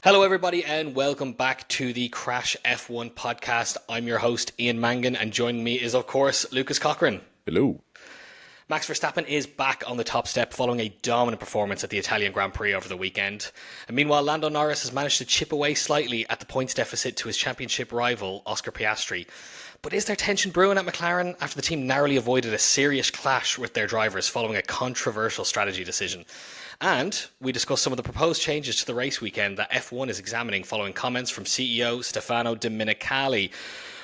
Hello, everybody, and welcome back to the Crash F1 podcast. I'm your host, Ian Mangan, and joining me is, of course, Lucas Cochran. Hello. Max Verstappen is back on the top step following a dominant performance at the Italian Grand Prix over the weekend. And meanwhile, Lando Norris has managed to chip away slightly at the points deficit to his championship rival, Oscar Piastri. But is there tension brewing at McLaren after the team narrowly avoided a serious clash with their drivers following a controversial strategy decision? And we discuss some of the proposed changes to the race weekend that F1 is examining following comments from CEO Stefano Domenicali.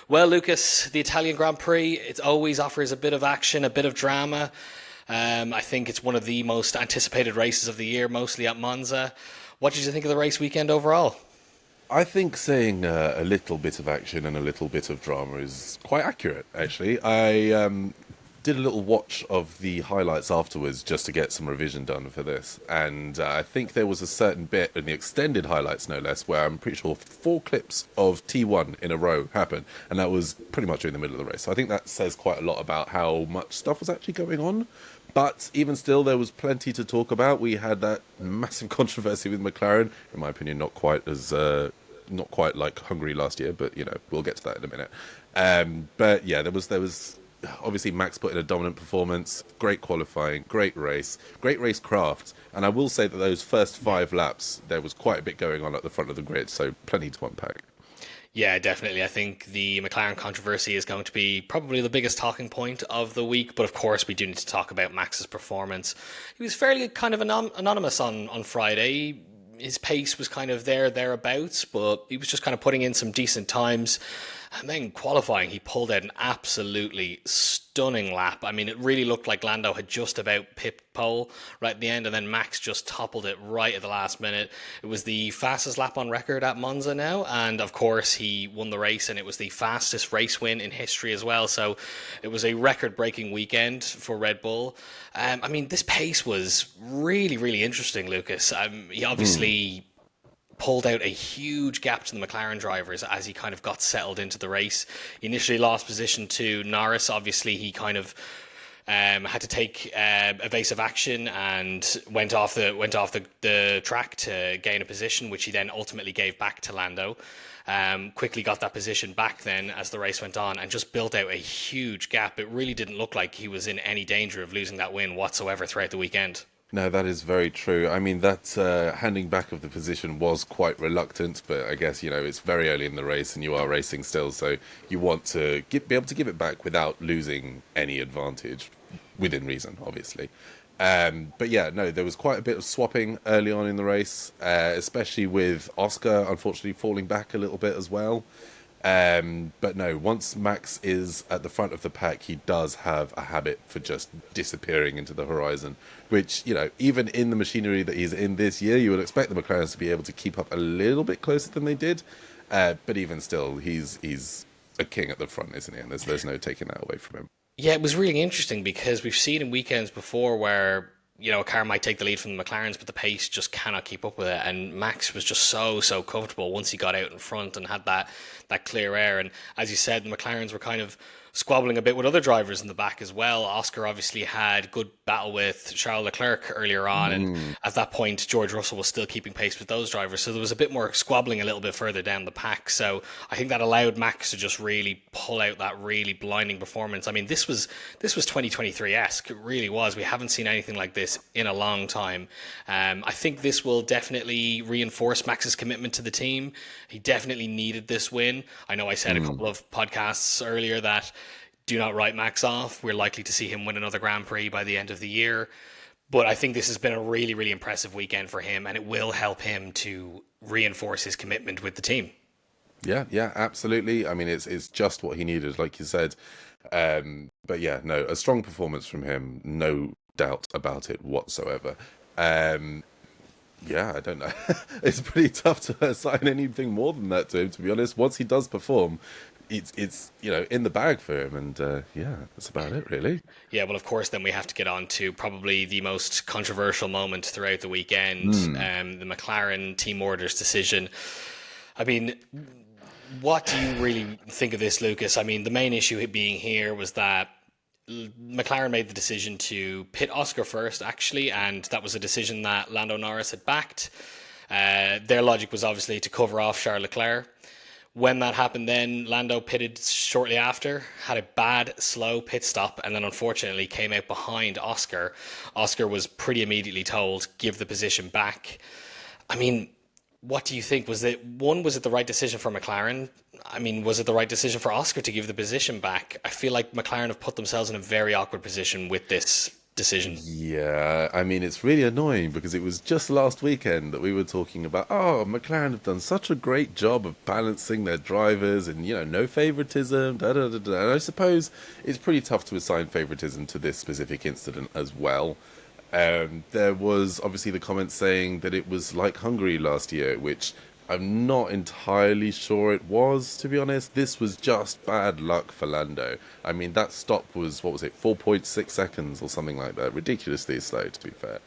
Well, Lucas, the Italian Grand Prix, it always offers a bit of action, a bit of drama. I think it's one of the most anticipated races of the year, mostly at Monza. What did you think of the race weekend overall? I think saying a little bit of action and a little bit of drama is quite accurate, actually. I did a little watch of the highlights afterwards just to get some revision done for this. And I think there was a certain bit in the extended highlights, no less, where I'm pretty sure 4 clips of T1 in a row happened. And that was pretty much in the middle of the race. So I think that says quite a lot about how much stuff was actually going on. But even still, there was plenty to talk about. We had that massive controversy with McLaren. In my opinion, not quite like Hungary last year, but we'll get to that in a minute. But yeah, there was obviously Max put in a dominant performance, great qualifying, great race craft. And I will say that those first 5 laps, there was quite a bit going on at the front of the grid, so plenty to unpack. Yeah, definitely. I think the McLaren controversy is going to be probably the biggest talking point of the week. But of course, we do need to talk about Max's performance. He was fairly kind of anonymous on Friday. His pace was kind of thereabouts, but he was just kind of putting in some decent times. And then qualifying, he pulled out an absolutely stunning lap. I mean, it really looked like Lando had just about pipped pole right at the end, and then Max just toppled it right at the last minute. It was the fastest lap on record at Monza now, and of course he won the race, and it was the fastest race win in history as well. So it was a record-breaking weekend for Red Bull. I mean, this pace was really, really interesting, Lucas. He obviously pulled out a huge gap to the McLaren drivers as he kind of got settled into the race. He initially lost position to Norris. Obviously, he kind of had to take evasive action and went off the track to gain a position, which he then ultimately gave back to Lando. Quickly got that position back then as the race went on and just built out a huge gap. It really didn't look like he was in any danger of losing that win whatsoever throughout the weekend. No, that is very true. I mean, that handing back of the position was quite reluctant, but I guess, it's very early in the race and you are racing still, so you want to be able to give it back without losing any advantage, within reason, obviously. But yeah, no, there was quite a bit of swapping early on in the race, especially with Oscar, unfortunately, falling back a little bit as well. But no, once Max is at the front of the pack, he does have a habit for just disappearing into the horizon, which, even in the machinery that he's in this year, you would expect the McLarens to be able to keep up a little bit closer than they did. But even still, he's a king at the front, isn't he? And there's no taking that away from him. Yeah, it was really interesting because we've seen in weekends before where a car might take the lead from the McLarens, but the pace just cannot keep up with it. And Max was just so comfortable once he got out in front and had that clear air. And as you said, the McLarens were kind of squabbling a bit with other drivers in the back as well. Oscar obviously had good battle with Charles Leclerc earlier on, and at that point George Russell was still keeping pace with those drivers, so there was a bit more squabbling a little bit further down the pack. So I think that allowed Max to just really pull out that really blinding performance. I mean, this was 2023-esque. It really was. We haven't seen anything like this in a long time. I think this will definitely reinforce Max's commitment to the team. He definitely needed this win. I know I said a couple of podcasts earlier that do not write Max off. We're likely to see him win another Grand Prix by the end of the year. But I think this has been a really, really impressive weekend for him, and it will help him to reinforce his commitment with the team. Yeah, absolutely. I mean, it's just what he needed, like you said. But yeah, no, a strong performance from him, no doubt about it whatsoever. Yeah, I don't know. It's pretty tough to assign anything more than that to him, to be honest. Once he does perform, it's in the bag for him, and yeah, that's about it, really. Yeah, well, of course, then we have to get on to probably the most controversial moment throughout the weekend, the McLaren team orders decision. I mean, what do you really think of this, Lucas? I mean, the main issue being here was that McLaren made the decision to pit Oscar first, actually, and that was a decision that Lando Norris had backed. Their logic was obviously to cover off Charles Leclerc. When that happened, then Lando pitted shortly after, had a bad, slow pit stop, and then unfortunately came out behind Oscar. Oscar was pretty immediately told, give the position back. I mean, what do you think? Was it the right decision for McLaren? I mean, was it the right decision for Oscar to give the position back? I feel like McLaren have put themselves in a very awkward position with this decision. Yeah, I mean, it's really annoying because it was just last weekend that we were talking about, oh, McLaren have done such a great job of balancing their drivers and, no favoritism, da da da da. And I suppose it's pretty tough to assign favoritism to this specific incident as well. There was obviously the comment saying that it was like Hungary last year, which I'm not entirely sure it was, to be honest. This was just bad luck for Lando. I mean, that stop was, what was it, 4.6 seconds or something like that. Ridiculously slow, to be fair.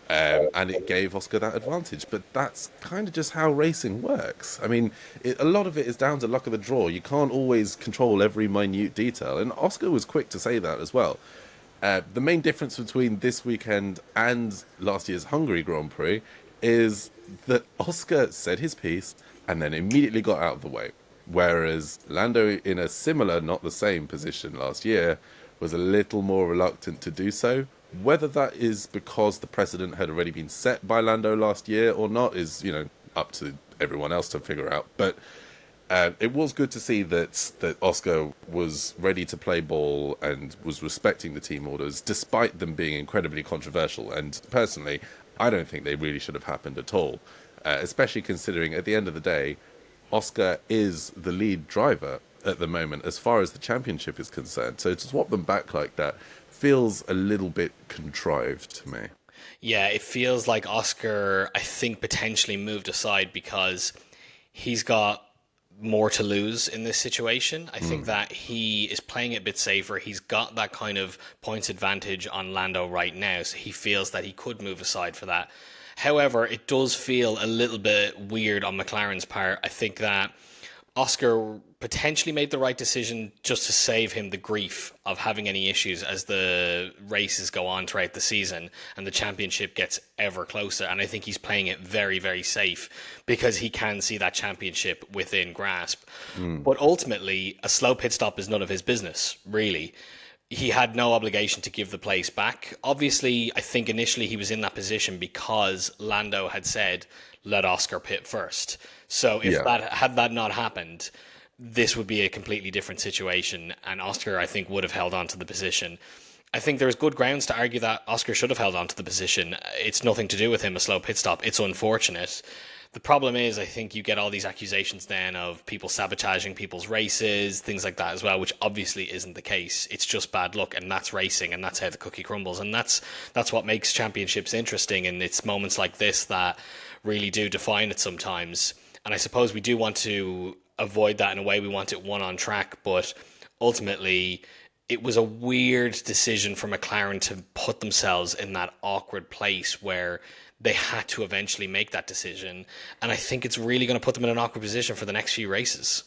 And it gave Oscar that advantage. But that's kind of just how racing works. I mean, a lot of it is down to luck of the draw. You can't always control every minute detail. And Oscar was quick to say that as well. The main difference between this weekend and last year's Hungary Grand Prix is that Oscar said his piece and then immediately got out of the way. Whereas Lando, in a similar, not the same position last year, was a little more reluctant to do so. Whether that is because the precedent had already been set by Lando last year or not is, up to everyone else to figure out. But it was good to see that Oscar was ready to play ball and was respecting the team orders, despite them being incredibly controversial. And personally, I don't think they really should have happened at all, especially considering at the end of the day, Oscar is the lead driver at the moment as far as the championship is concerned. So to swap them back like that feels a little bit contrived to me. Yeah, it feels like Oscar, I think, potentially moved aside because he's got more to lose in this situation. I think that he is playing it a bit safer. He's got that kind of points advantage on Lando right now, so he feels that he could move aside for that. However, it does feel a little bit weird on McLaren's part. I think that Oscar potentially made the right decision just to save him the grief of having any issues as the races go on throughout the season and the championship gets ever closer. And I think he's playing it very, very safe because he can see that championship within grasp. But ultimately, a slow pit stop is none of his business, really. He had no obligation to give the place back. Obviously, I think initially he was in that position because Lando had said, let Oscar pit first. So if had that not happened, this would be a completely different situation. And Oscar, I think, would have held on to the position. I think there's good grounds to argue that Oscar should have held on to the position. It's nothing to do with him, a slow pit stop. It's unfortunate. The problem is, I think you get all these accusations then of people sabotaging people's races, things like that as well, which obviously isn't the case. It's just bad luck, and that's racing, and that's how the cookie crumbles. And that's what makes championships interesting, and it's moments like this that really do define it sometimes. And I suppose we do want to avoid that in a way. We want it one on track, but ultimately it was a weird decision for McLaren to put themselves in that awkward place where they had to eventually make that decision. And I think it's really going to put them in an awkward position for the next few races.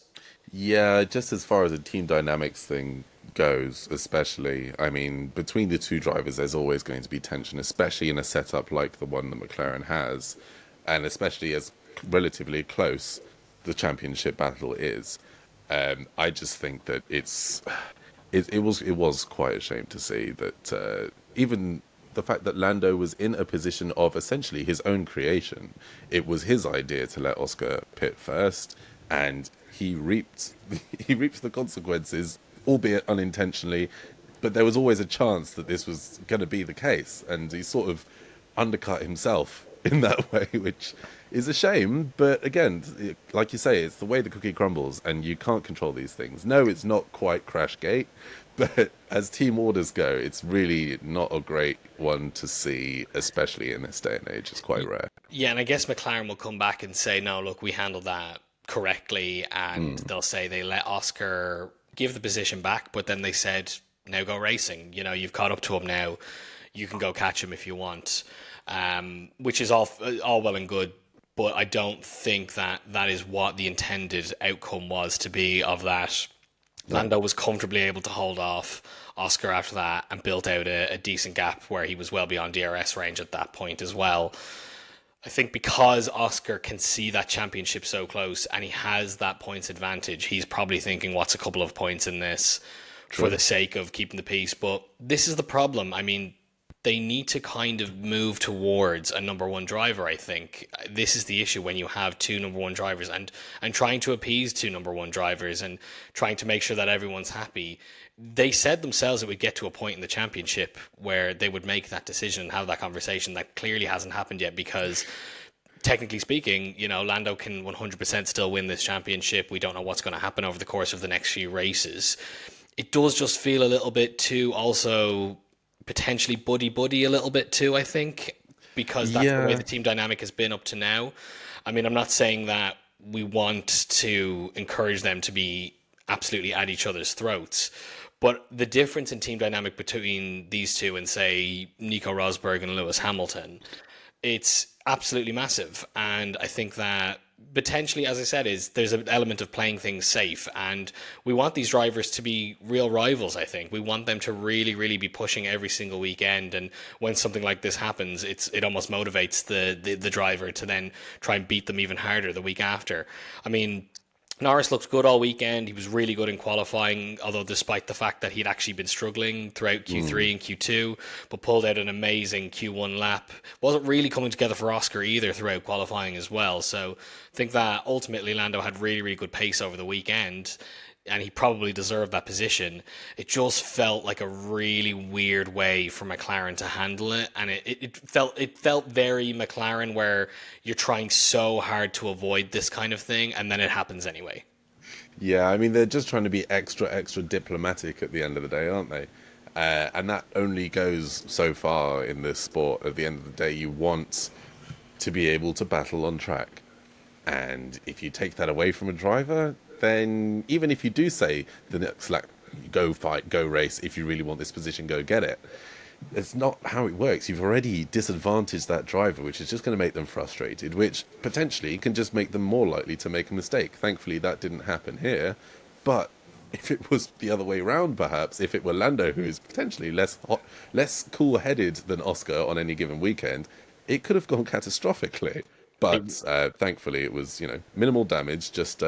Yeah, just as far as the team dynamics thing goes, especially, I mean, between the two drivers, there's always going to be tension, especially in a setup like the one that McLaren has, and especially as relatively close the championship battle is. I just think that it was quite a shame to see that even the fact that Lando was in a position of essentially his own creation. It was his idea to let Oscar pit first, and he reaped the consequences, albeit unintentionally. But there was always a chance that this was going to be the case, and he sort of undercut himself in that way, which is a shame. But again, like you say, it's the way the cookie crumbles, and you can't control these things. No, it's not quite Crashgate, but as team orders go, it's really not a great one to see, especially in this day and age. It's quite rare. Yeah, and I guess McLaren will come back and say, no, look, we handled that correctly, and they'll say they let Oscar give the position back, but then they said, now go racing. You know, you've caught up to him now. You can go catch him if you want, which is all well and good. But I don't think that is what the intended outcome was to be of that. Lando was comfortably able to hold off Oscar after that and built out a decent gap where he was well beyond DRS range at that point as well. I think because Oscar can see that championship so close and he has that points advantage, he's probably thinking, what's a couple of points in this for True. the sake of keeping the peace? But this is the problem. I mean, they need to kind of move towards a number one driver, I think. This is the issue when you have two number one drivers and trying to appease two number one drivers and trying to make sure that everyone's happy. They said themselves it would get to a point in the championship where they would make that decision and have that conversation. That clearly hasn't happened yet because technically speaking, Lando can 100% still win this championship. We don't know what's going to happen over the course of the next few races. It does just feel a little bit too also potentially buddy a little bit too, I think, because that's the way Yeah. the team dynamic has been up to now. I mean, I'm not saying that we want to encourage them to be absolutely at each other's throats, but the difference in team dynamic between these two and, say, Nico Rosberg and Lewis Hamilton, it's absolutely massive. And I think that potentially, as I said, is there's an element of playing things safe. And we want these drivers to be real rivals, I think. We want them to really, really be pushing every single weekend. And when something like this happens, it almost motivates the driver to then try and beat them even harder the week after. I mean, Norris looked good all weekend. He was really good in qualifying, although despite the fact that he'd actually been struggling throughout Q3 and Q2, but pulled out an amazing Q1 lap. Wasn't really coming together for Oscar either throughout qualifying as well. So I think that ultimately Lando had really, really good pace over the weekend, and he probably deserved that position. It just felt like a really weird way for McLaren to handle it, and it felt very McLaren, where you're trying so hard to avoid this kind of thing, and then it happens anyway. Yeah, I mean, they're just trying to be extra diplomatic at the end of the day, aren't they? And that only goes so far in this sport. At the end of the day, you want to be able to battle on track. And if you take that away from a driver, then even if you do say the next lap, go fight, go race, if you really want this position, go get it. It's not how it works. You've already disadvantaged that driver, which is just going to make them frustrated, which potentially can just make them more likely to make a mistake. Thankfully, that didn't happen here. But if it was the other way around, perhaps, if it were Lando, who is potentially less cool-headed than Oscar on any given weekend, it could have gone catastrophically. But thankfully, it was, minimal damage, just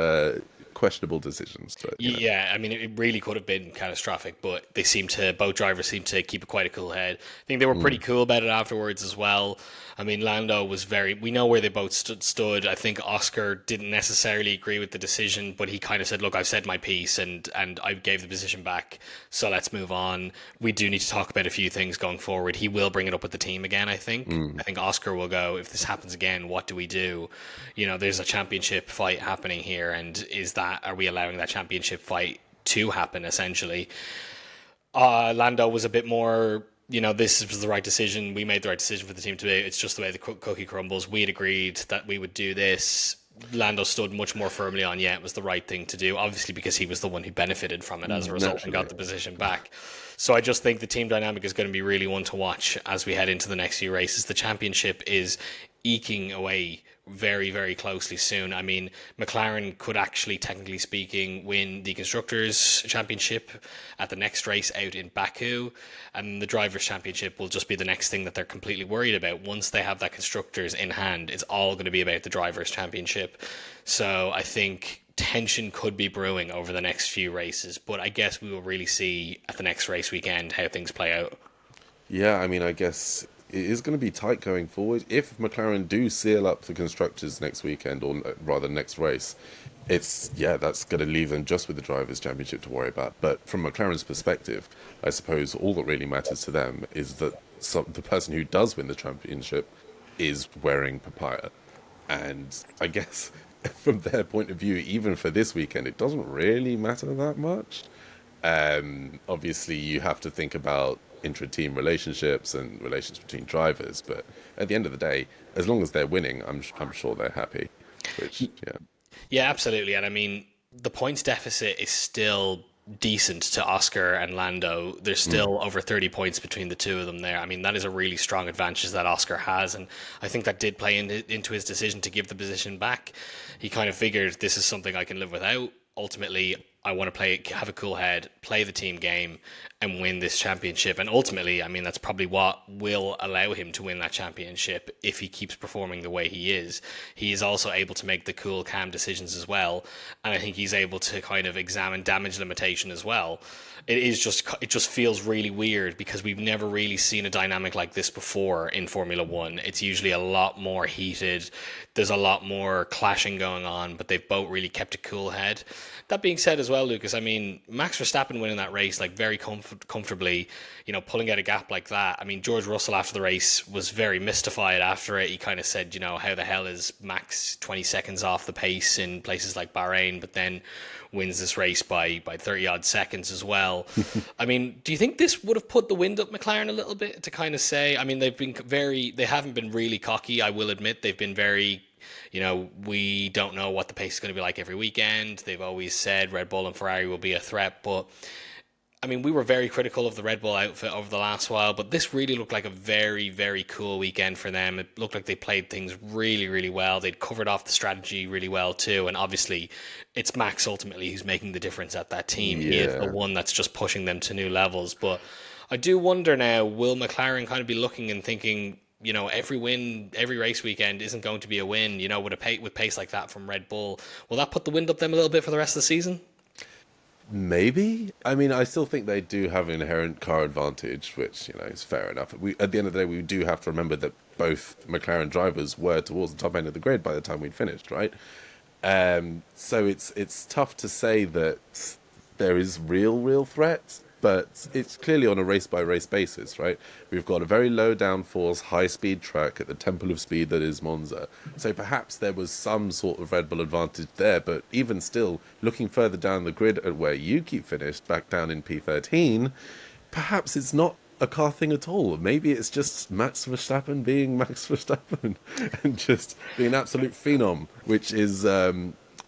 questionable decisions. But. Yeah, I mean, it really could have been catastrophic, but both drivers seem to keep quite a cool head. I think they were pretty cool about it afterwards as well. I mean, Lando was we know where they both stood. I think Oscar didn't necessarily agree with the decision, but he kind of said, look, I've said my piece and I gave the position back, so let's move on. We do need to talk about a few things going forward. He will bring it up with the team again, I think. I think Oscar will go, if this happens again, what do we do? There's a championship fight happening here, and are we allowing that championship fight to happen, essentially? Lando was a bit more, this was the right decision. We made the right decision for the team today. It's just the way the cookie crumbles. We had agreed that we would do this. Lando stood much more firmly on, it was the right thing to do, obviously because he was the one who benefited from it as a result and got the position back. So I just think the team dynamic is going to be really one to watch as we head into the next few races. The championship is eking away very, very closely soon. I mean, McLaren could actually, technically speaking, win the Constructors' Championship at the next race out in Baku, and the Drivers' Championship will just be the next thing that they're completely worried about. Once they have that Constructors in hand, it's all going to be about the Drivers' Championship. So I think tension could be brewing over the next few races, but I guess we will really see at the next race weekend how things play out. Yeah, I mean, I guess it is going to be tight going forward. If McLaren do seal up the constructors next weekend, or rather next race, that's going to leave them just with the Drivers' Championship to worry about. But from McLaren's perspective, I suppose all that really matters to them is that the person who does win the championship is wearing papaya. And I guess from their point of view, even for this weekend, it doesn't really matter that much. Obviously, you have to think about intra-team relationships and relations between drivers, but at the end of the day, as long as they're winning, I'm sure they're happy. Yeah, absolutely. And I mean, the points deficit is still decent to Oscar and Lando. There's still over 30 points between the two of them there. I mean, that is a really strong advantage that Oscar has, and I think that did play into his decision to give the position back. He kind of figured, this is something I can live without. Ultimately, I want to have a cool head, play the team game, and win this championship. And ultimately, I mean, that's probably what will allow him to win that championship if he keeps performing the way he is. He is also able to make the cool, calm decisions as well, and I think he's able to kind of examine damage limitation as well. It just feels really weird because we've never really seen a dynamic like this before in Formula One. It's usually a lot more heated. There's a lot more clashing going on, but they've both really kept a cool head. That being said as well, Lucas, I mean, Max Verstappen winning that race like very comfortably, pulling out a gap like that. I mean, George Russell after the race was very mystified after it. He kind of said, how the hell is Max 20 seconds off the pace in places like Bahrain, but then wins this race by 30 odd seconds as well. I mean, do you think this would have put the wind up McLaren a little bit to kind of say, I mean, they haven't been really cocky, I will admit. They've been very, we don't know what the pace is going to be like every weekend. They've always said Red Bull and Ferrari will be a threat, but I mean, we were very critical of the Red Bull outfit over the last while, but this really looked like a very, very cool weekend for them. It looked like they played things really, really well. They'd covered off the strategy really well too. And obviously, it's Max ultimately who's making the difference at that team. Yeah. He is the one that's just pushing them to new levels. But I do wonder now, will McLaren kind of be looking and thinking, every win, every race weekend isn't going to be a win, with pace like that from Red Bull. Will that put the wind up them a little bit for the rest of the season? Maybe. I mean, I still think they do have an inherent car advantage, which, is fair enough. At the end of the day, we do have to remember that both McLaren drivers were towards the top end of the grid by the time we'd finished, right? So it's tough to say that there is real threat, but it's clearly on a race-by-race basis, right? We've got a very low downforce, high-speed track at the temple of speed that is Monza. So perhaps there was some sort of Red Bull advantage there, but even still, looking further down the grid at where you keep finished, back down in P13, perhaps it's not a car thing at all. Maybe it's just Max Verstappen being Max Verstappen and just being an absolute phenom, which is...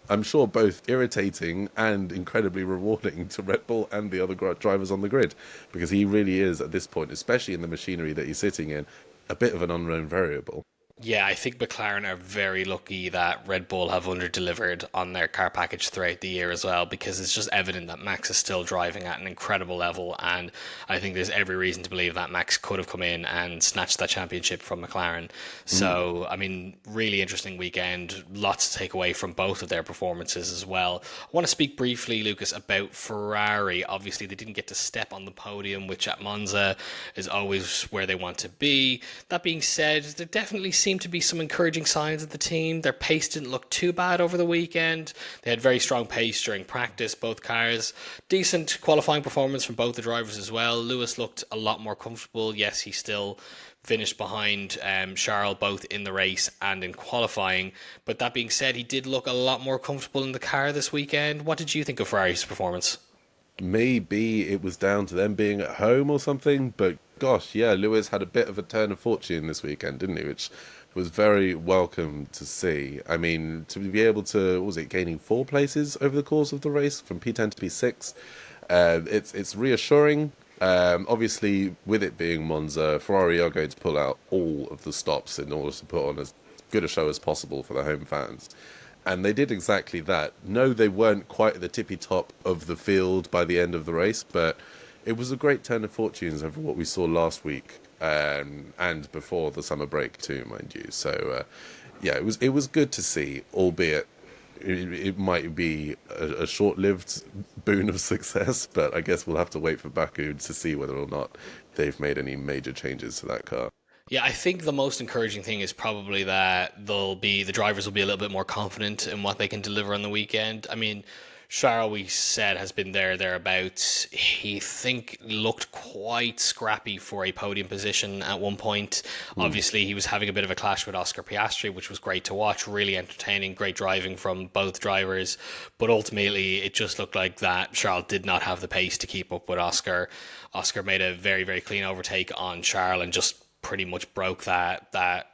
I'm sure both irritating and incredibly rewarding to Red Bull and the other drivers on the grid, because he really is, at this point, especially in the machinery that he's sitting in, a bit of an unknown variable. Yeah, I think McLaren are very lucky that Red Bull have under-delivered on their car package throughout the year as well, because it's just evident that Max is still driving at an incredible level, and I think there's every reason to believe that Max could have come in and snatched that championship from McLaren. So, I mean, really interesting weekend. Lots to take away from both of their performances as well. I want to speak briefly, Lucas, about Ferrari. Obviously, they didn't get to step on the podium, which at Monza is always where they want to be. That being said, there definitely seemed to be some encouraging signs of the team. Their pace didn't look too bad over the weekend. They had very strong pace during practice, both cars. Decent qualifying performance from both the drivers as well. Lewis looked a lot more comfortable. Yes, he still finished behind Charles both in the race and in qualifying. But that being said, he did look a lot more comfortable in the car this weekend. What did you think of Ferrari's performance? Maybe it was down to them being at home or something, but gosh, yeah, Lewis had a bit of a turn of fortune this weekend, didn't he? Which was very welcome to see. I mean, to be able to, what was it, gaining 4 places over the course of the race from P10 to P6, it's reassuring. Obviously, with it being Monza, Ferrari are going to pull out all of the stops in order to put on as good a show as possible for the home fans. And they did exactly that. No, they weren't quite at the tippy top of the field by the end of the race, but it was a great turn of fortunes over what we saw last week. And before the summer break too, mind you. So, yeah, it was good to see, albeit it might be a short-lived boon of success, but I guess we'll have to wait for Baku to see whether or not they've made any major changes to that car. Yeah, I think the most encouraging thing is probably that the drivers will be a little bit more confident in what they can deliver on the weekend. I mean, Charles, we said, has been thereabouts. He looked quite scrappy for a podium position at one point. Obviously, he was having a bit of a clash with Oscar Piastri, which was great to watch, really entertaining, great driving from both drivers. But ultimately, it just looked like that Charles did not have the pace to keep up with Oscar. Oscar made a very, very clean overtake on Charles and just pretty much broke that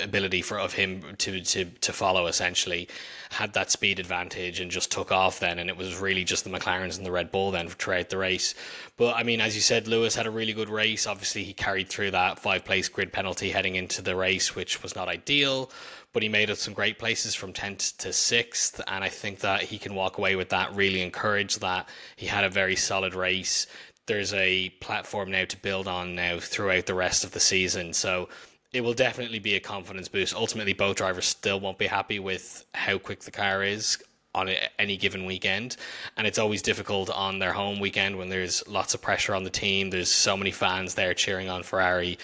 ability of him to follow, essentially had that speed advantage and just took off then, and it was really just the McLarens and the Red Bull then throughout the race. But I mean, as you said, Lewis had a really good race. Obviously he carried through that 5-place grid penalty heading into the race, which was not ideal, but he made it some great places from 10th to 6th, and I think that he can walk away with that, really encouraged that he had a very solid race. There's a platform now to build on now throughout the rest of the season, so it will definitely be a confidence boost. Ultimately, both drivers still won't be happy with how quick the car is on any given weekend, and it's always difficult on their home weekend when there's lots of pressure on the team. There's so many fans there cheering on Ferrari,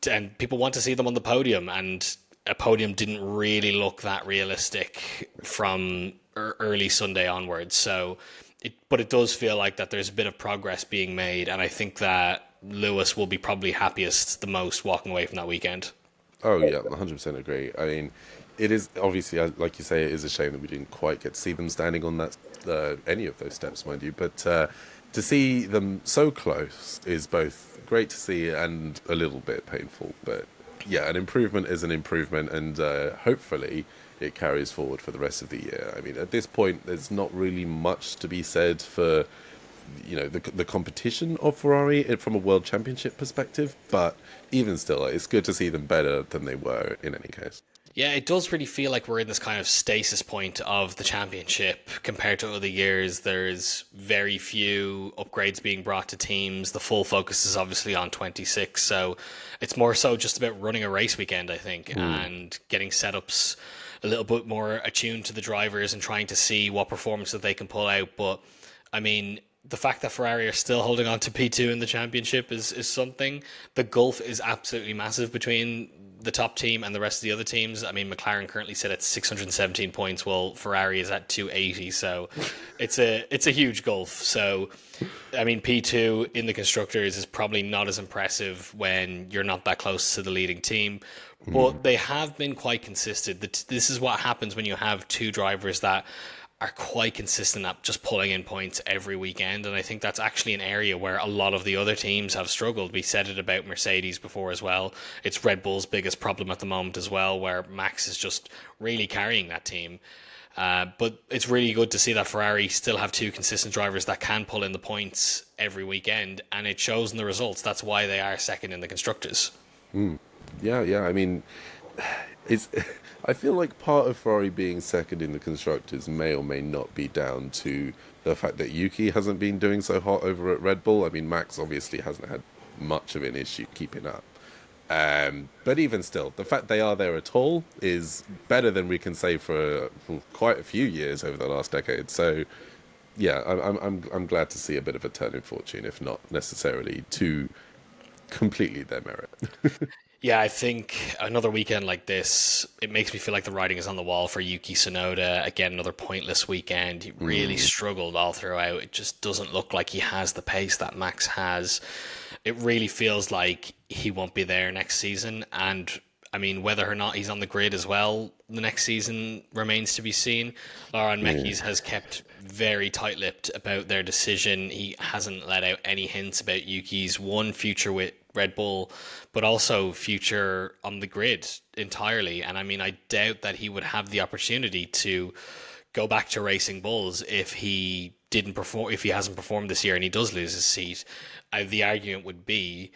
and people want to see them on the podium, and a podium didn't really look that realistic from early Sunday onwards. So but it does feel like that there's a bit of progress being made, and I think that Lewis will be probably happiest the most walking away from that weekend. Oh yeah, 100% agree. I mean, it is obviously, like you say, it is a shame that we didn't quite get to see them standing on that any of those steps, mind you. But to see them so close is both great to see and a little bit painful. But yeah, an improvement is an improvement, and hopefully it carries forward for the rest of the year. I mean, at this point, there's not really much to be said for the competition of Ferrari from a world championship perspective, but even still, it's good to see them better than they were in any case. Yeah, it does really feel like we're in this kind of stasis point of the championship compared to other years. There's very few upgrades being brought to teams. The full focus is obviously on 26, so it's more so just about running a race weekend, I think, and getting setups a little bit more attuned to the drivers and trying to see what performance that they can pull out. But I mean, the fact that Ferrari are still holding on to P2 in the championship is something. The gulf is absolutely massive between the top team and the rest of the other teams. I mean, McLaren currently sit at 617 points, while Ferrari is at 280. So it's a huge gulf. So, I mean, P2 in the constructors is probably not as impressive when you're not that close to the leading team. But they have been quite consistent. This is what happens when you have two drivers that are quite consistent at just pulling in points every weekend. And I think that's actually an area where a lot of the other teams have struggled. We said it about Mercedes before as well. It's Red Bull's biggest problem at the moment as well, where Max is just really carrying that team. But it's really good to see that Ferrari still have two consistent drivers that can pull in the points every weekend, and it shows in the results. That's why they are second in the constructors. Yeah. I mean, I feel like part of Ferrari being second in the constructors may or may not be down to the fact that Yuki hasn't been doing so hot over at Red Bull. I mean, Max obviously hasn't had much of an issue keeping up. But even still, the fact they are there at all is better than we can say for quite a few years over the last decade. So, yeah, I'm glad to see a bit of a turn in fortune, if not necessarily to completely their merit. Yeah, I think another weekend like this, it makes me feel like the writing is on the wall for Yuki Tsunoda. Again, another pointless weekend. He really struggled all throughout. It just doesn't look like he has the pace that Max has. It really feels like he won't be there next season. And I mean, whether or not he's on the grid as well the next season remains to be seen. Laurent Mekies has kept very tight-lipped about their decision. He hasn't let out any hints about Yuki's future with Red Bull, but also future on the grid entirely. And I mean, I doubt that he would have the opportunity to go back to racing bulls if he didn't perform, if he hasn't performed this year and he does lose his seat. The argument would be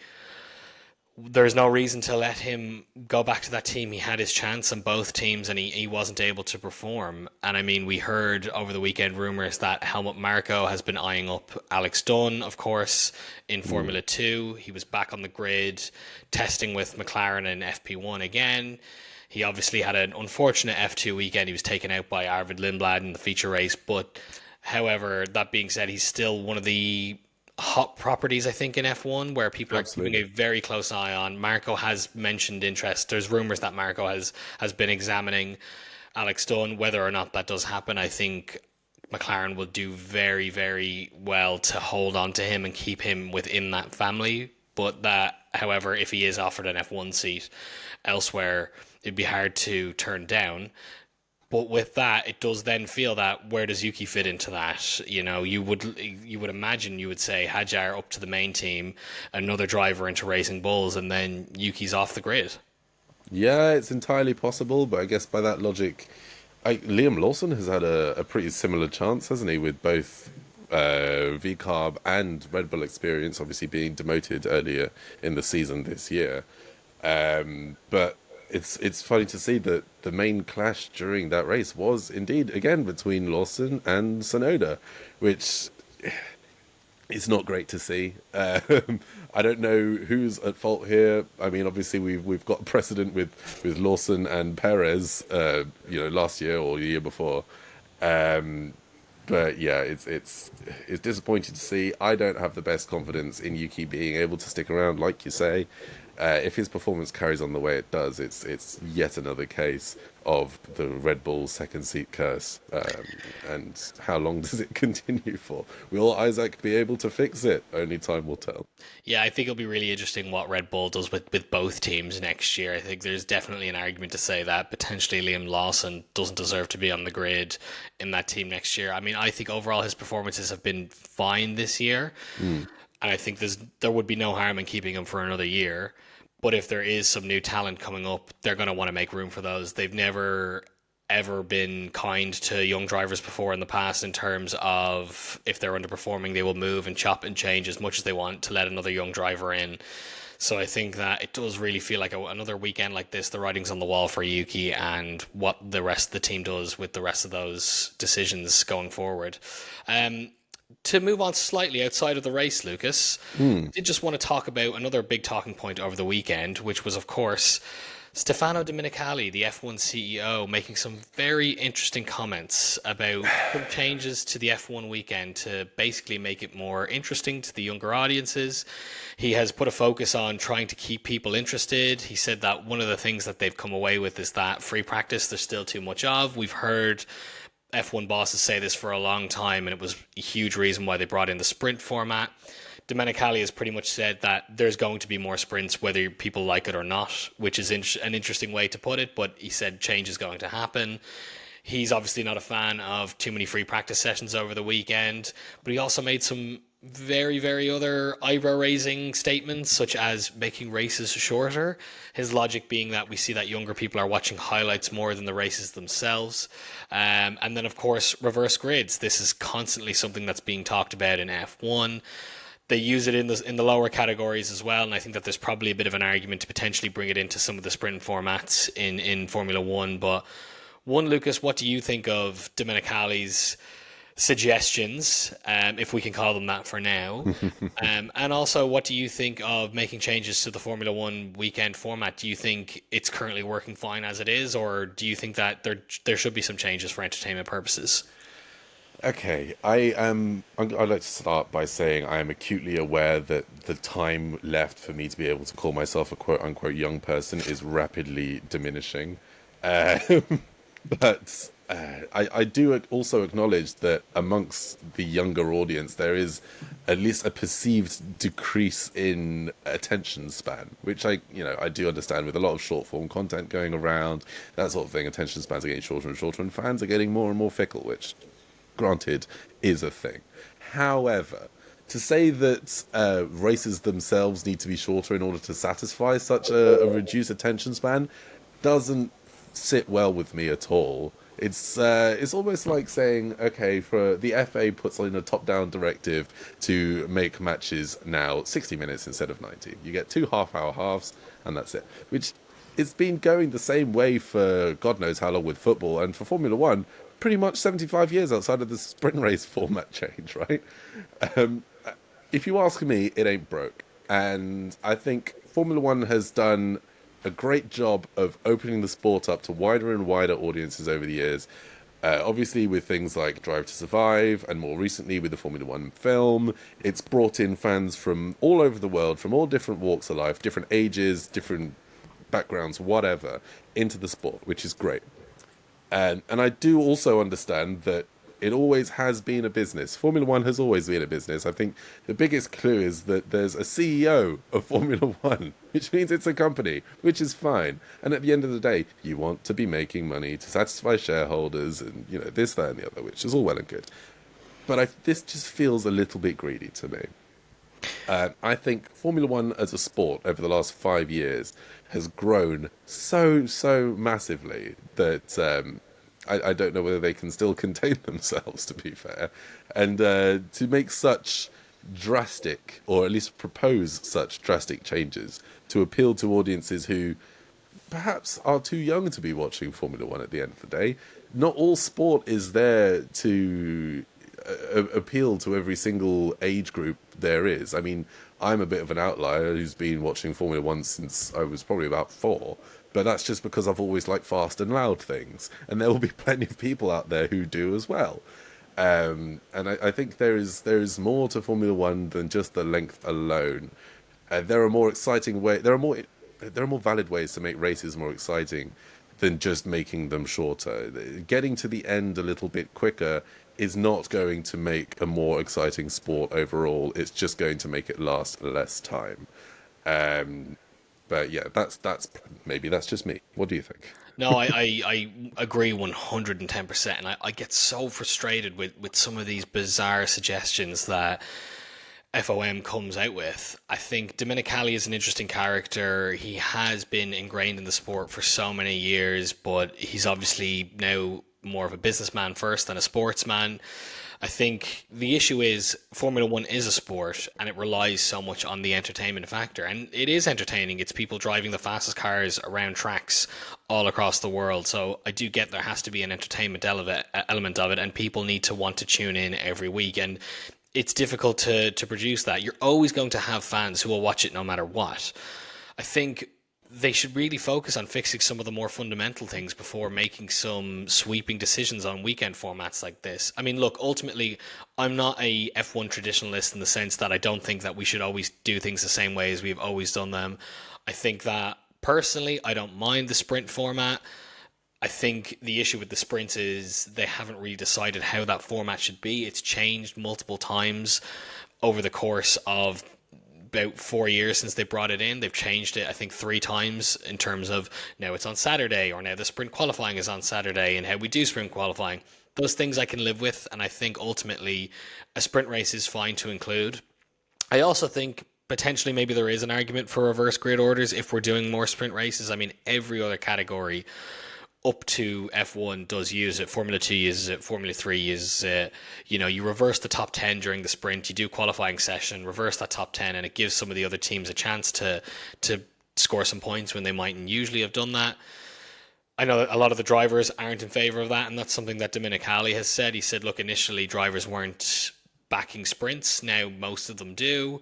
there's no reason to let him go back to that team. He had his chance on both teams and he wasn't able to perform. And I mean, we heard over the weekend rumours that Helmut Marko has been eyeing up Alex Dunn, of course, in Formula 2. He was back on the grid, testing with McLaren in FP1 again. He obviously had an unfortunate F2 weekend. He was taken out by Arvid Lindblad in the feature race. But however, that being said, he's still one of the hot properties, I think, in F1 where people are keeping a very close eye on. Marco has mentioned interest. There's rumours that Marco has been examining Alex Dunn. Whether or not that does happen, I think McLaren will do very, very well to hold on to him and keep him within that family. But that, however, if he is offered an F1 seat elsewhere, it'd be hard to turn down. But with that, it does then feel that where does Yuki fit into that? You know, you would imagine you would say Hadjar up to the main team, another driver into Racing Bulls, and then Yuki's off the grid. Yeah, it's entirely possible, but I guess by that logic, Liam Lawson has had a pretty similar chance, hasn't he, with both VCarb and Red Bull experience, obviously being demoted earlier in the season this year. But it's funny to see that the main clash during that race was indeed again between Lawson and Sonoda, which it's not great to see. I don't know who's at fault here. I mean, obviously we've got precedent with Lawson and Perez, last year or the year before. But yeah, it's disappointing to see. I don't have the best confidence in Yuki being able to stick around, like you say. If his performance carries on the way it does, it's yet another case of the Red Bull second seat curse. And how long does it continue for? Will Isaac be able to fix it? Only time will tell. Yeah, I think it'll be really interesting what Red Bull does with both teams next year. I think there's definitely an argument to say that potentially Liam Lawson doesn't deserve to be on the grid in that team next year. I mean, I think overall his performances have been fine this year, and I think there would be no harm in keeping him for another year. But if there is some new talent coming up, they're going to want to make room for those. They've never ever been kind to young drivers before in the past in terms of if they're underperforming, they will move and chop and change as much as they want to let another young driver in. So I think that it does really feel like another weekend like this, the writing's on the wall for Yuki and what the rest of the team does with the rest of those decisions going forward. To move on slightly outside of the race, Lucas, I did just want to talk about another big talking point over the weekend, which was, of course, Stefano Domenicali, the F1 CEO, making some very interesting comments about some changes to the F1 weekend to basically make it more interesting to the younger audiences. He has put a focus on trying to keep people interested. He said that one of the things that they've come away with is that free practice there's still too much of. We've heard F1 bosses say this for a long time, and it was a huge reason why they brought in the sprint format. Domenicali has pretty much said that there's going to be more sprints whether people like it or not, which is an interesting way to put it, but he said change is going to happen. He's obviously not a fan of too many free practice sessions over the weekend, but he also made some very, very other eyebrow-raising statements, such as making races shorter. His logic being that we see that younger people are watching highlights more than the races themselves. And then, of course, reverse grids. This is constantly something that's being talked about in F1. They use it in the lower categories as well, and I think that there's probably a bit of an argument to potentially bring it into some of the sprint formats in Formula One. But one, Lucas, what do you think of Domenicali's suggestions, if we can call them that for now? And also, what do you think of making changes to the Formula One weekend format? Do you think it's currently working fine as it is, or do you think that there should be some changes for entertainment purposes? Okay, I'd like to start by saying I am acutely aware that the time left for me to be able to call myself a quote unquote young person is rapidly diminishing. Uh, but I do also acknowledge that amongst the younger audience, there is at least a perceived decrease in attention span, which I do understand with a lot of short form content going around, that sort of thing. Attention spans are getting shorter and shorter, and fans are getting more and more fickle, which granted, is a thing. However, to say that races themselves need to be shorter in order to satisfy such a reduced attention span doesn't sit well with me at all. It's almost like saying, okay, for the FA puts in a top-down directive to make matches now 60 minutes instead of 90. You get 2 half-hour halves, and that's it. Which it's been going the same way for God knows how long with football, and for Formula One, pretty much 75 years outside of the sprint race format change, right? Um, if you ask me, it ain't broke. And I think Formula One has done a great job of opening the sport up to wider and wider audiences over the years. Obviously, with things like Drive to Survive, and more recently with the Formula One film, it's brought in fans from all over the world, from all different walks of life, different ages, different backgrounds, whatever, into the sport, which is great. And I do also understand that it always has been a business. Formula One has always been a business. I think the biggest clue is that there's a CEO of Formula One, which means it's a company, which is fine. And at the end of the day, you want to be making money to satisfy shareholders and, this, that, and the other, which is all well and good. But this just feels a little bit greedy to me. I think Formula One as a sport over the last 5 years has grown so massively that I don't know whether they can still contain themselves, to be fair. And to make such drastic, or at least propose such drastic changes to appeal to audiences who perhaps are too young to be watching Formula One at the end of the day. Not all sport is there to appeal to every single age group there is. I mean, I'm a bit of an outlier who's been watching Formula One since I was probably about 4, but that's just because I've always liked fast and loud things, and there will be plenty of people out there who do as well. And I think there is more to Formula One than just the length alone. There are more exciting way. There are more valid ways to make races more exciting than just making them shorter. Getting to the end a little bit quicker is not going to make a more exciting sport overall. It's just going to make it last less time. But yeah, that's maybe that's just me. What do you think? No, I agree 110%. And I get so frustrated with some of these bizarre suggestions that FOM comes out with. I think Domenicali is an interesting character. He has been ingrained in the sport for so many years, but he's obviously now more of a businessman first than a sportsman. I think the issue is Formula One is a sport and it relies so much on the entertainment factor. And it is entertaining. It's people driving the fastest cars around tracks all across the world. So I do get there has to be an entertainment element of it, and people need to want to tune in every week. And it's difficult to produce that. You're always going to have fans who will watch it no matter what. I think they should really focus on fixing some of the more fundamental things before making some sweeping decisions on weekend formats like this. I mean, look, ultimately, I'm not a F1 traditionalist in the sense that I don't think that we should always do things the same way as we've always done them. I think that personally, I don't mind the sprint format. I think the issue with the sprints is they haven't really decided how that format should be. It's changed multiple times over the course of about 4 years since they brought it in. They've changed it, I think, 3 times in terms of now it's on Saturday, or now the sprint qualifying is on Saturday, and how we do sprint qualifying. Those things I can live with, and I think ultimately a sprint race is fine to include. I also think potentially maybe there is an argument for reverse grid orders if we're doing more sprint races. I mean, every other category up to F1 does use it. Formula 2 uses it. Formula 3 uses it. You know, you reverse the top 10 during the sprint. You do qualifying session, reverse that top 10, and it gives some of the other teams a chance to score some points when they mightn't usually have done that. I know that a lot of the drivers aren't in favour of that, and that's something that Domenicali has said. He said, look, initially drivers weren't backing sprints. Now most of them do.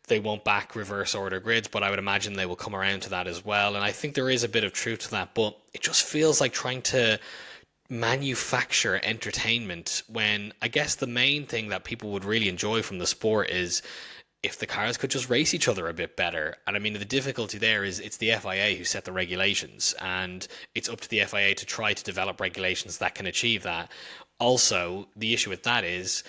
They won't back reverse order grids, but I would imagine they will come around to that as well. And I think there is a bit of truth to that, but it just feels like trying to manufacture entertainment when I guess the main thing that people would really enjoy from the sport is if the cars could just race each other a bit better. And I mean, the difficulty there is it's the FIA who set the regulations, and it's up to the FIA to try to develop regulations that can achieve that. Also, the issue with that is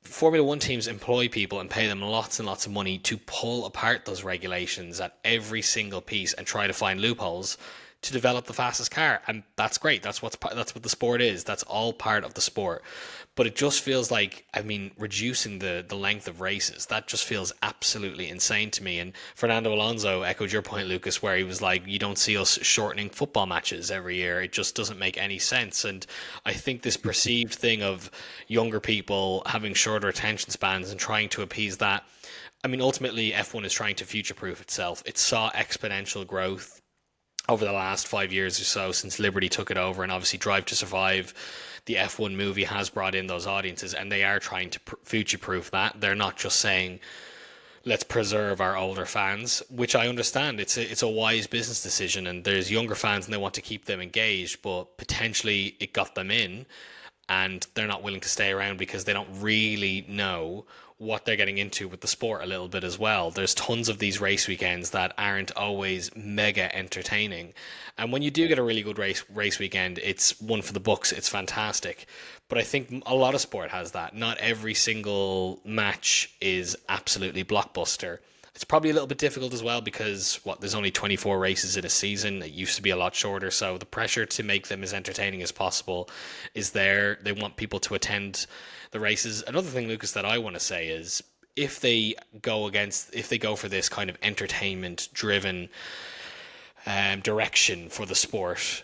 Formula One teams employ people and pay them lots and lots of money to pull apart those regulations at every single piece and try to find loopholes to develop the fastest car, and that's great. That's what the sport is. That's all part of the sport. But it just feels like, I mean, reducing the length of races, that just feels absolutely insane to me. And Fernando Alonso echoed your point, Lucas, where he was like, you don't see us shortening football matches every year. It just doesn't make any sense. And I think this perceived thing of younger people having shorter attention spans and trying to appease that, I mean, ultimately F1 is trying to future-proof itself. It saw exponential growth over the last 5 years or so since Liberty took it over, and obviously Drive to Survive, the F1 movie, has brought in those audiences, and they are trying to future-proof that. They're not just saying, let's preserve our older fans, which I understand. It's a wise business decision, and there's younger fans and they want to keep them engaged, but potentially it got them in, and they're not willing to stay around because they don't really know what they're getting into with the sport a little bit as well. There's tons of these race weekends that aren't always mega entertaining. And when you do get a really good race weekend, it's one for the books. It's fantastic. But I think a lot of sport has that. Not every single match is absolutely blockbuster. It's probably a little bit difficult as well because, there's only 24 races in a season. It used to be a lot shorter. So the pressure to make them as entertaining as possible is there. They want people to attend the races. Another thing, Lucas, that I want to say is if they go for this kind of entertainment driven direction for the sport,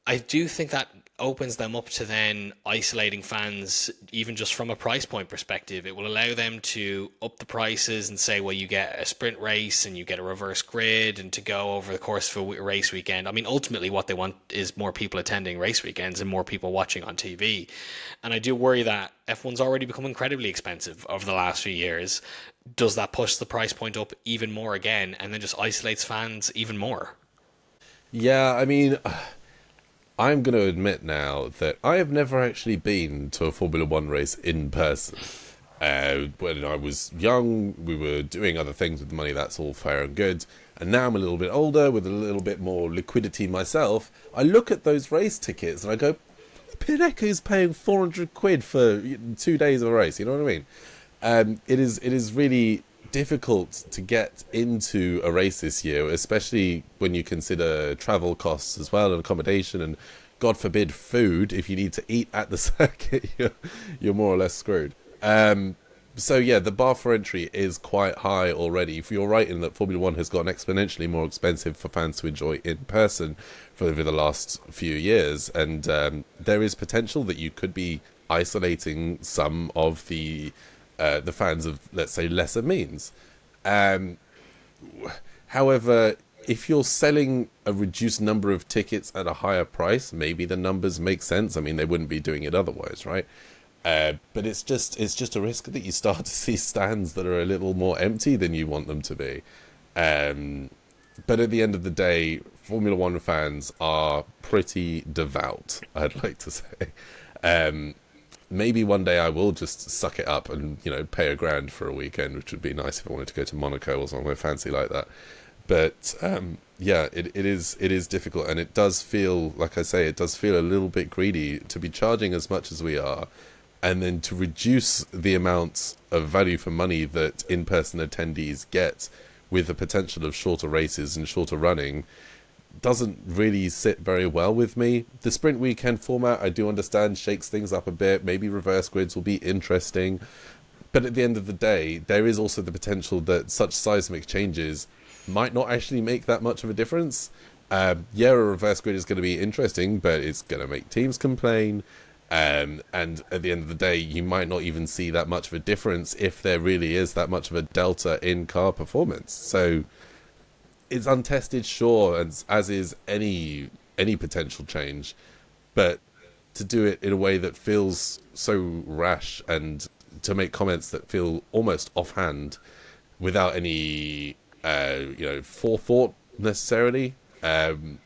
I do think that opens them up to then isolating fans, even just from a price point perspective. It will allow them to up the prices and say, well, you get a sprint race and you get a reverse grid and to go over the course of a race weekend. I mean, ultimately what they want is more people attending race weekends and more people watching on TV. And I do worry that F1's already become incredibly expensive over the last few years. Does that push the price point up even more again and then just isolates fans even more? Yeah, I mean, I'm going to admit now that I have never actually been to a Formula One race in person. When I was young, we were doing other things with the money, that's all fair and good. And now I'm a little bit older, with a little bit more liquidity myself. I look at those race tickets and I go, Pineco's paying 400 quid for 2 days of a race, you know what I mean? It is really difficult to get into a race this year, especially when you consider travel costs as well and accommodation and, God forbid, food. If you need to eat at the circuit, you're more or less screwed. So yeah, the bar for entry is quite high already. If you're right in that Formula One has gotten exponentially more expensive for fans to enjoy in person for over the last few years, and there is potential that you could be isolating some of the fans of, let's say, lesser means. However, if you're selling a reduced number of tickets at a higher price, maybe the numbers make sense. I mean, they wouldn't be doing it otherwise, right? But it's just a risk that you start to see stands that are a little more empty than you want them to be. But at the end of the day, Formula One fans are pretty devout, I'd like to say. Maybe one day I will just suck it up and, pay £1,000 for a weekend, which would be nice if I wanted to go to Monaco or somewhere fancy like that. But yeah, it is difficult, and it does feel, like I say, it does feel a little bit greedy to be charging as much as we are, and then to reduce the amount of value for money that in-person attendees get with the potential of shorter races and shorter running doesn't really sit very well with me. The sprint weekend format, I do understand, shakes things up a bit. Maybe reverse grids will be interesting. But at the end of the day, there is also the potential that such seismic changes might not actually make that much of a difference. Yeah, a reverse grid is going to be interesting, but it's going to make teams complain. And at the end of the day, you might not even see that much of a difference if there really is that much of a delta in car performance. So it's untested, sure, as is any potential change, but to do it in a way that feels so rash and to make comments that feel almost offhand without any forethought necessarily,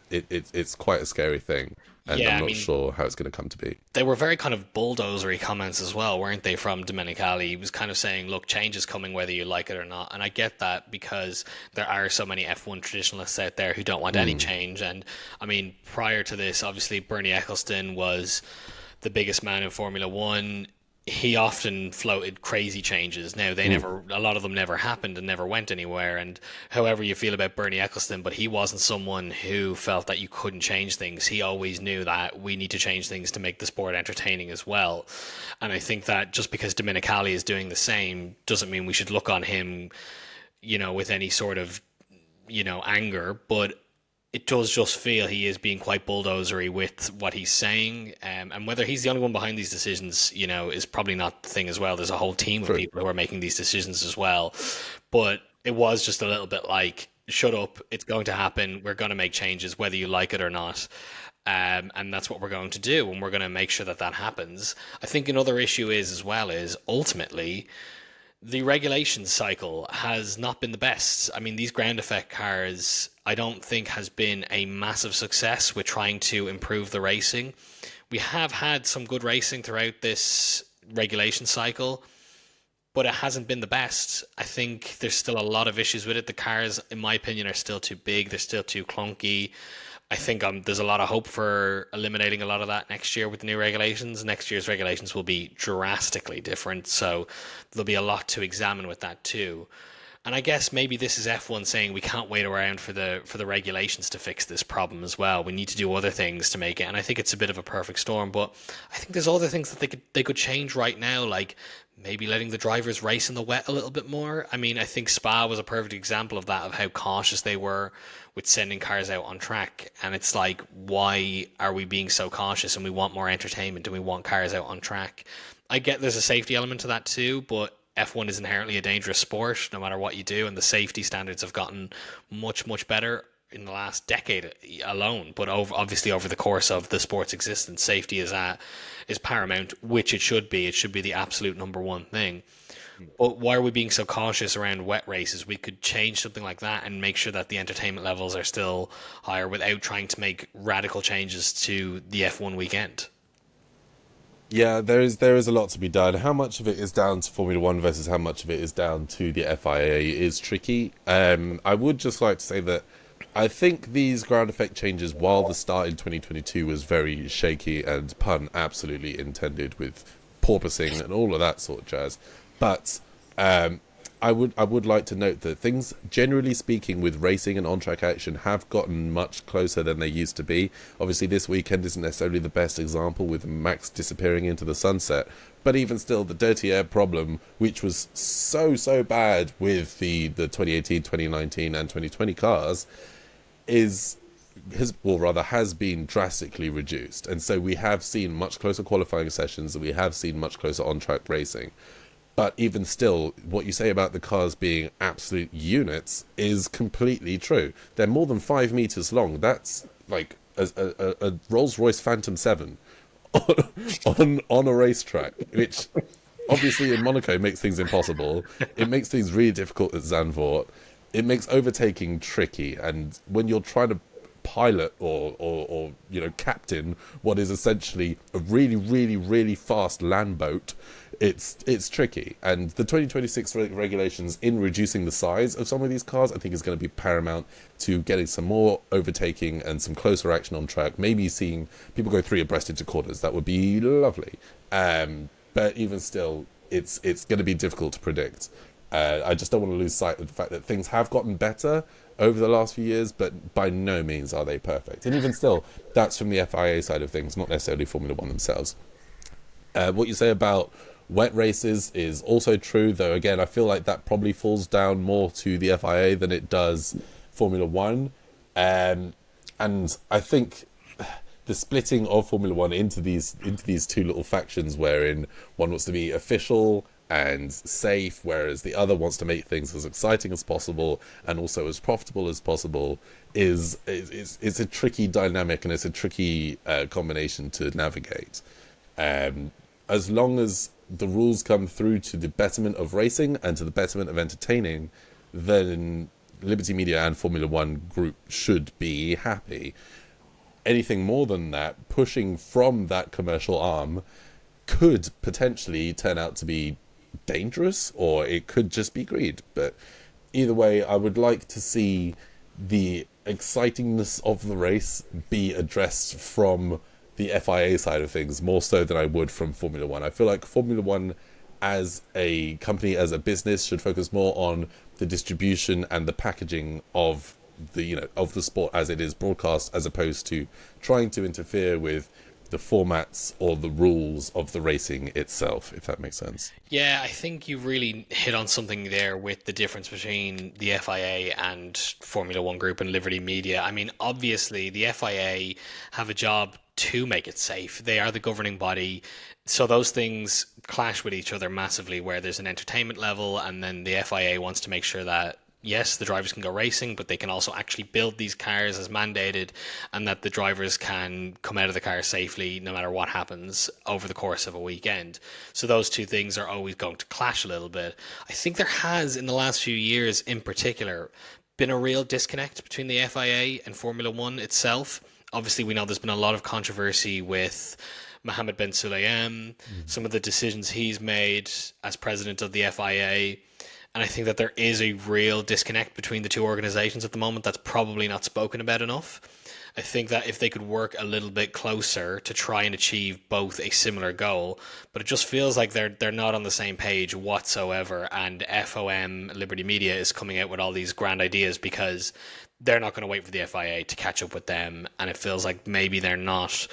it's quite a scary thing, and Yeah, I'm I not mean, sure how it's going to come to be. they were very kind of bulldozery comments as well, weren't they, from Domenicali? He was kind of saying, look, change is coming whether you like it or not. And I get that because there are so many F1 traditionalists out there who don't want any change. And I mean, prior to this, obviously, Bernie Ecclestone was the biggest man in Formula One. He often floated crazy changes. Now a lot of them never happened and never went anywhere. And however you feel about Bernie Ecclestone, but he wasn't someone who felt that you couldn't change things. He always knew that we need to change things to make the sport entertaining as well. And I think that just because Domenicali is doing the same doesn't mean we should look on him, with any sort of, anger. But it does just feel he is being quite bulldozery with what he's saying. And whether he's the only one behind these decisions, is probably not the thing as well. There's a whole team of people who are making these decisions as well. But it was just a little bit like, shut up, it's going to happen. We're going to make changes, whether you like it or not. And that's what we're going to do. And we're going to make sure that that happens. I think another issue is ultimately the regulation cycle has not been the best. I mean, these ground effect cars, I don't think has been a massive success with trying to improve the racing. We have had some good racing throughout this regulation cycle, but it hasn't been the best. I think there's still a lot of issues with it. The cars, in my opinion, are still too big. They're still too clunky. I think there's a lot of hope for eliminating a lot of that next year with the new regulations. Next year's regulations will be drastically different, so there'll be a lot to examine with that too. And I guess maybe this is F1 saying we can't wait around for the regulations to fix this problem as well. We need to do other things to make it. And I think it's a bit of a perfect storm. But I think there's other things that they could change right now, like maybe letting the drivers race in the wet a little bit more. I mean, I think Spa was a perfect example of that, of how cautious they were with sending cars out on track. And it's like, why are we being so cautious, and we want more entertainment and we want cars out on track? I get there's a safety element to that too, but F1 is inherently a dangerous sport no matter what you do, and the safety standards have gotten much, much better in the last decade alone. But obviously over the course of the sport's existence, safety is paramount, which it should be. It should be the absolute number one thing. But why are we being so cautious around wet races? We could change something like that and make sure that the entertainment levels are still higher without trying to make radical changes to the F1 weekend. Yeah, there is a lot to be done. How much of it is down to Formula One versus how much of it is down to the FIA is tricky. I would just like to say that I think these ground effect changes, while the start in 2022 was very shaky and pun absolutely intended with porpoising and all of that sort of jazz, but I would like to note that things, generally speaking, with racing and on-track action have gotten much closer than they used to be. Obviously, this weekend isn't necessarily the best example with Max disappearing into the sunset, but even still, the dirty air problem, which was so bad with the 2018, 2019, and 2020 cars, has been drastically reduced. And so we have seen much closer qualifying sessions, and we have seen much closer on-track racing. But even still, what you say about the cars being absolute units is completely true. They're more than 5 meters long. That's like a Rolls-Royce Phantom 7 on a racetrack, which obviously in Monaco makes things impossible. It makes things really difficult at Zandvoort. It makes overtaking tricky. And when you're trying to pilot or captain what is essentially a really fast land boat, it's tricky. And the 2026 regulations in reducing the size of some of these cars, I think, is going to be paramount to getting some more overtaking and some closer action on track. Maybe seeing people go 3 abreast into corners, that would be lovely. But even still, it's going to be difficult to predict. I just don't want to lose sight of the fact that things have gotten better over the last few years, but by no means are they perfect. And even still, that's from the FIA side of things, not necessarily Formula One themselves. What you say about wet races is also true, though again, I feel like that probably falls down more to the FIA than it does Formula One. And I think the splitting of Formula One into these two little factions, wherein one wants to be official and safe, whereas the other wants to make things as exciting as possible and also as profitable as possible, is a tricky dynamic, and it's a tricky combination to navigate. As long as the rules come through to the betterment of racing and to the betterment of entertaining, then Liberty Media and Formula One Group should be happy. Anything more than that, pushing from that commercial arm, could potentially turn out to be dangerous, or it could just be greed. But either way, I would like to see the excitingness of the race be addressed from the FIA side of things more so than I would from Formula One. I feel like Formula One as a company, as a business, should focus more on the distribution and the packaging of the sport as it is broadcast, as opposed to trying to interfere with the formats or the rules of the racing itself, if that makes sense. Yeah, I think you really hit on something there with the difference between the FIA and Formula One Group and Liberty Media. I mean, obviously, the FIA have a job to make it safe. They are the governing body. So those things clash with each other massively, where there's an entertainment level, and then the FIA wants to make sure that yes, the drivers can go racing, but they can also actually build these cars as mandated, and that the drivers can come out of the car safely no matter what happens over the course of a weekend. So those two things are always going to clash a little bit. I think there has, in the last few years in particular, been a real disconnect between the FIA and Formula One itself. Obviously, we know there's been a lot of controversy with Mohammed Ben Sulayem, some of the decisions he's made as president of the FIA. And I think that there is a real disconnect between the two organizations at the moment that's probably not spoken about enough. I think that if they could work a little bit closer to try and achieve both a similar goal, but it just feels like they're not on the same page whatsoever. And FOM Liberty Media is coming out with all these grand ideas because they're not going to wait for the FIA to catch up with them, and it feels like maybe they're not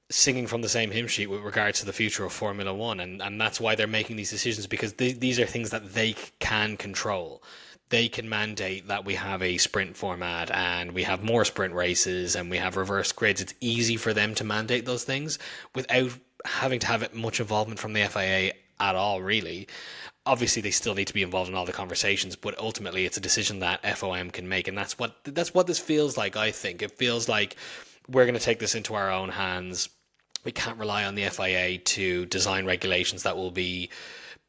singing from the same hymn sheet with regards to the future of Formula One, and that's why they're making these decisions, because these are things that they can control. They can mandate that we have a sprint format and we have more sprint races and we have reverse grids. It's easy for them to mandate those things without having to have much involvement from the FIA at all, really. Obviously, they still need to be involved in all the conversations, but ultimately, it's a decision that FOM can make, and that's what this feels like. I think it feels like we're going to take this into our own hands. We can't rely on the FIA to design regulations that will be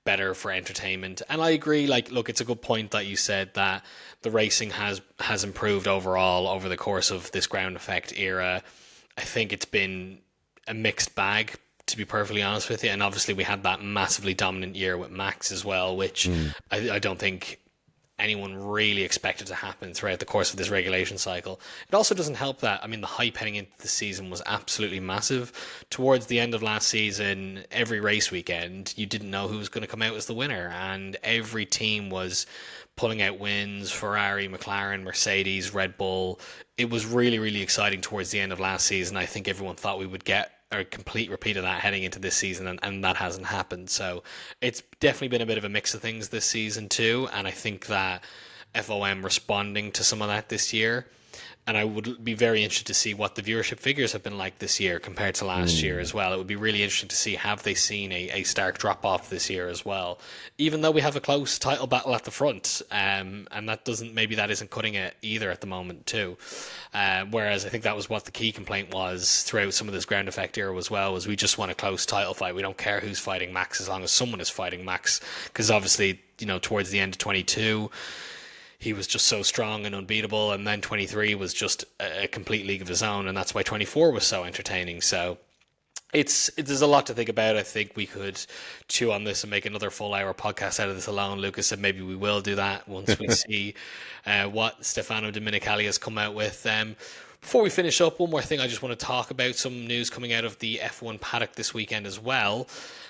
better for entertainment. And I agree, look, it's a good point that you said that the racing has improved overall over the course of this ground effect era. I think it's been a mixed bag, to be perfectly honest with you. And obviously we had that massively dominant year with Max as well, which I don't think anyone really expected to happen throughout the course of this regulation cycle. It also doesn't help that, the hype heading into the season was absolutely massive. Towards the end of last season, every race weekend, you didn't know who was going to come out as the winner, and every team was pulling out wins. Ferrari, McLaren, Mercedes, Red Bull. It was really, really exciting towards the end of last season. I think everyone thought we would get a complete repeat of that heading into this season, and that hasn't happened. So it's definitely been a bit of a mix of things this season too, and I think that FOM responding to some of that this year. And I would be very interested to see what the viewership figures have been like this year compared to last year as well. It would be really interesting to see, have they seen a stark drop-off this year as well, even though we have a close title battle at the front, and that isn't cutting it either at the moment too. Whereas I think that was what the key complaint was throughout some of this ground effect era as well, was we just want a close title fight. We don't care who's fighting Max as long as someone is fighting Max, because obviously, towards the end of 22, he was just so strong and unbeatable, and then 23 was just a complete league of his own, and that's why 24 was so entertaining. So there's a lot to think about. I think we could chew on this and make another full hour podcast out of this alone. Lucas said maybe we will do that once we see what Stefano Domenicali has come out with. Before we finish up, one more thing I just want to talk about, some news coming out of the F1 paddock this weekend as well.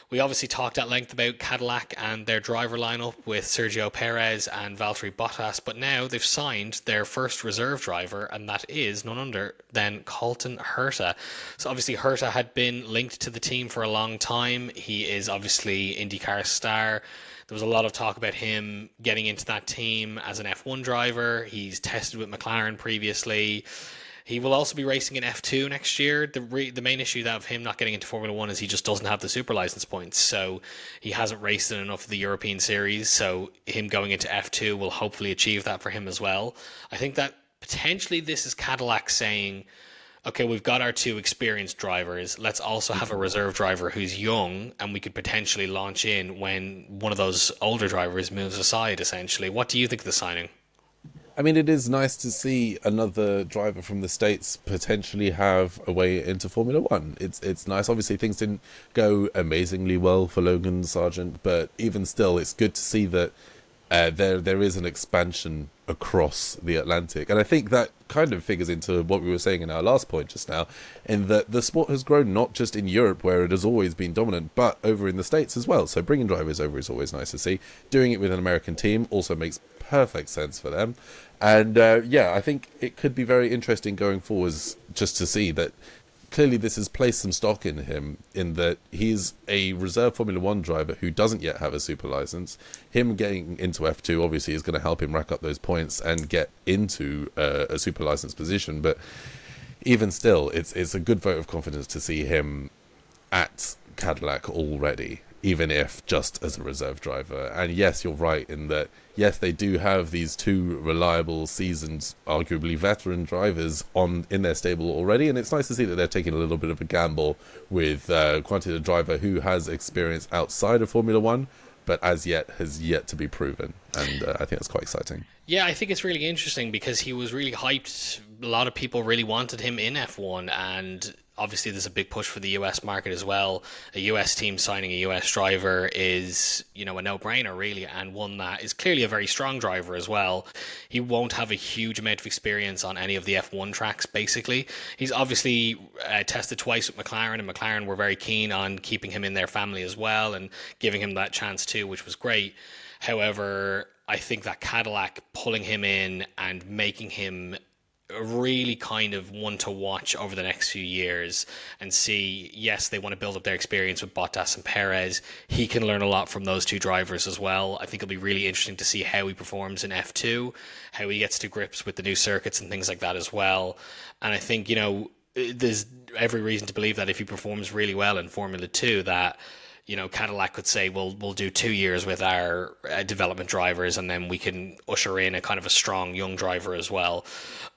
We obviously talked at length about Cadillac and their driver lineup with Sergio Perez and Valtteri Bottas, but now they've signed their first reserve driver, and that is none other than Colton Herta. So obviously Herta had been linked to the team for a long time. He is obviously IndyCar star. There was a lot of talk about him getting into that team as an F1 driver. He's tested with McLaren previously. He will also be racing in F2 next year. The main issue of him not getting into Formula 1 is he just doesn't have the super license points. So he hasn't raced in enough of the European series. So him going into F2 will hopefully achieve that for him as well. I think that potentially this is Cadillac saying, okay, we've got our two experienced drivers. Let's also have a reserve driver who's young, and we could potentially launch in when one of those older drivers moves aside, essentially. What do you think of the signing? It is nice to see another driver from the States potentially have a way into Formula One. It's nice. Obviously, things didn't go amazingly well for Logan Sargent, but even still, it's good to see that there is an expansion across the Atlantic. And I think that kind of figures into what we were saying in our last point just now, in that the sport has grown not just in Europe, where it has always been dominant, but over in the States as well. So bringing drivers over is always nice to see. Doing it with an American team also makes perfect sense for them. And I think it could be very interesting going forwards, just to see that clearly this has placed some stock in him, in that he's a reserve Formula 1 driver who doesn't yet have a super license. Him getting into F2 obviously is going to help him rack up those points and get into a super license position. But even still, it's a good vote of confidence to see him at Cadillac already, even if just as a reserve driver. And yes, you're right in that, yes, they do have these two reliable, seasoned, arguably veteran drivers in their stable already, and it's nice to see that they're taking a little bit of a gamble with Quantity, a driver who has experience outside of Formula One, but as yet has yet to be proven. And I think that's quite exciting. Yeah, I think it's really interesting because he was really hyped. A lot of people really wanted him in F1, and obviously there's a big push for the US market as well. A US team signing a US driver is, a no-brainer really, and one that is clearly a very strong driver as well. He won't have a huge amount of experience on any of the F1 tracks, basically. He's obviously tested twice with McLaren, and McLaren were very keen on keeping him in their family as well and giving him that chance too, which was great. However, I think that Cadillac pulling him in and making him really kind of one to watch over the next few years and see, yes, they want to build up their experience with Bottas and Perez. He can learn a lot from those two drivers as well. I think it'll be really interesting to see how he performs in F2, how he gets to grips with the new circuits and things like that as well. And I think, there's every reason to believe that if he performs really well in Formula 2, that Cadillac could say, we'll do 2 years with our development drivers, and then we can usher in a kind of a strong young driver as well.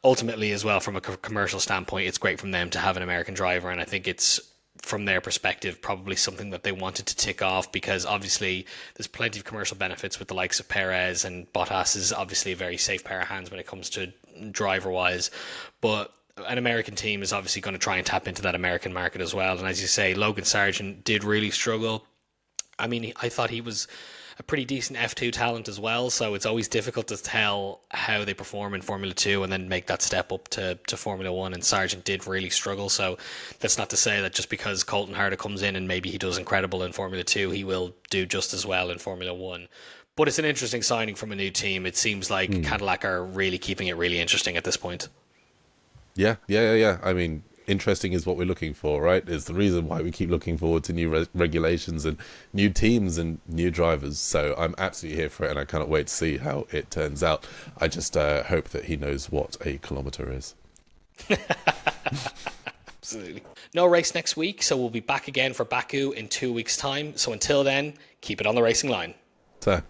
Ultimately, as well, from a commercial standpoint, it's great from them to have an American driver, and I think it's, from their perspective, probably something that they wanted to tick off, because obviously there's plenty of commercial benefits with the likes of Perez, and Bottas is obviously a very safe pair of hands when it comes to driver-wise, but an American team is obviously going to try and tap into that American market as well. And as you say, Logan Sargent did really struggle. I mean, I thought he was a pretty decent F2 talent as well, so it's always difficult to tell how they perform in Formula 2 and then make that step up to Formula 1, and Sargent did really struggle. So that's not to say that just because Colton Herta comes in and maybe he does incredible in Formula 2, he will do just as well in Formula 1. But it's an interesting signing from a new team. It seems like Cadillac are really keeping it really interesting at this point. Yeah. I mean, interesting is what we're looking for, right? It's the reason why we keep looking forward to new regulations and new teams and new drivers. So I'm absolutely here for it, and I cannot wait to see how it turns out. I just hope that he knows what a kilometre is. Absolutely. No race next week, so we'll be back again for Baku in 2 weeks' time. So until then, keep it on the racing line. Ta.